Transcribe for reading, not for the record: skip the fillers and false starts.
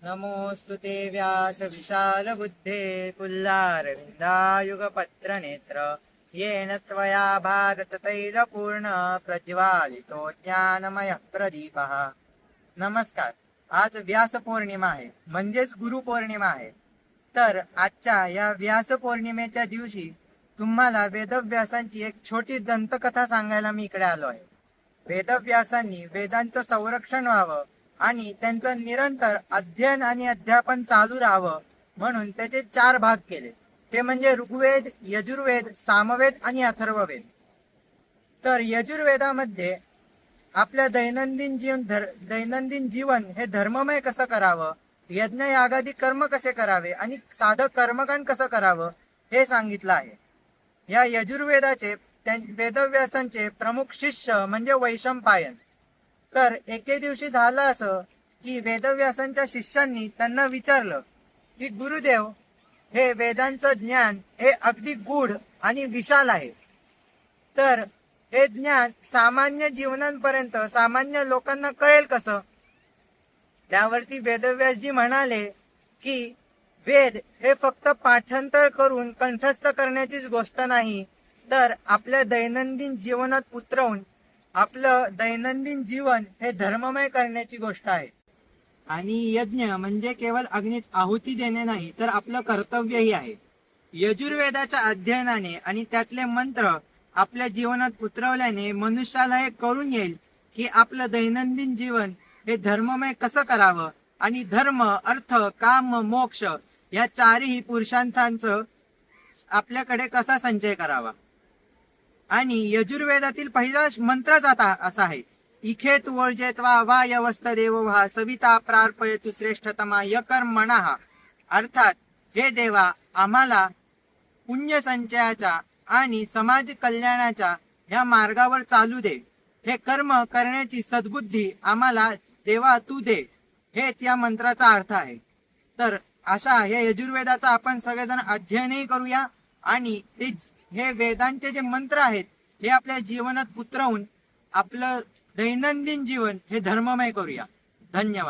नमोऽस्तु ते व्यास विशाल बुद्धे पुल्लारविन्दायुगपत्रनेत्र येन त्वया भारत तैलपूर्ण प्रज्वालितो ज्ञानमयः प्रदीपः। नमस्कार। आज व्यास पौर्णिमा आहे, म्हणजेच गुरुपौर्णिमा आहे। तर आजच्या या व्यास पौर्णिमेच्या दिवशी तुम्हाला वेदव्यासांची एक छोटी दंतकथा सांगायला मी इकडे आलो आहे। वेदव्यासांनी वेदांचं संरक्षण व्हावं आणि त्यांचं निरंतर अध्ययन आणि अध्यापन चालू राहावं म्हणून त्याचे 4 भाग केले, ते म्हणजे ऋग्वेद, यजुर्वेद, सामवेद आणि अथर्ववेद। तर यजुर्वेदामध्ये आपल्या दैनंदिन जीवन हे धर्ममय कसं करावं, यज्ञ यागादी कर्म कसे करावे आणि साधं कर्मकांड कसं करावं हे सांगितलं आहे। या यजुर्वेदाचे वेदव्यासांचे प्रमुख शिष्य म्हणजे वैशंपायन। तर एके दिवशी झालं असं की वेदव्यासांच्या शिष्यांनी त्यांना विचारलं की गुरुदेव, हे वेदांचं ज्ञान हे अगदी गूढ आणि विशाल आहे, तर हे ज्ञान सामान्य जीवनांपर्यंत सामान्य लोकांना कळेल कसं? त्यावरती वेदव्यासजी म्हणाले की वेद हे फक्त पाठांतर करून कंठस्थ करण्याचीच गोष्ट नाही, तर आपल्या दैनंदिन जीवनात उतरवून आपलं दैनंदिन जीवन हे धर्ममय करण्याची गोष्ट आहे। आणि यज्ञ म्हणजे केवळ अग्नीत आहुती देणे नाही, तर आपलं कर्तव्यही आहे। यजुर्वेदाच्या अध्ययनाने आणि त्यातले मंत्र आपल्या जीवनात उतरवल्याने मनुष्याला हे कळून येईल की आपलं दैनंदिन जीवन हे धर्ममय कसं करावं आणि धर्म, अर्थ, काम, मोक्ष या 4ही पुरुषार्थांचं आपल्याकडे कसा संचय करावा। आणि यजुर्वेदातील पहिला मंत्रच आता असा आहे, इखेत वर्जेत्वा वा यवस्थदेव वा सविता प्रार्पयतु श्रेष्ठतमा यकर्मणः। अर्थात हे देवा, आम्हाला पुण्य संचयाच्या आणि समाज कल्याणाच्या ह्या मार्गावर चालू दे, हे कर्म करण्याची सद्बुद्धी आम्हाला देवा तू दे, हेच या मंत्राचा अर्थ आहे। तर अशा हे यजुर्वेदाचा आपण सगळेजण अध्ययनही करूया आणि हे वेदांचे जे मंत्र आहेत हे आपल्या जीवनात उतरवून आपलं दैनंदिन जीवन हे धर्ममय करूया। धन्यवाद।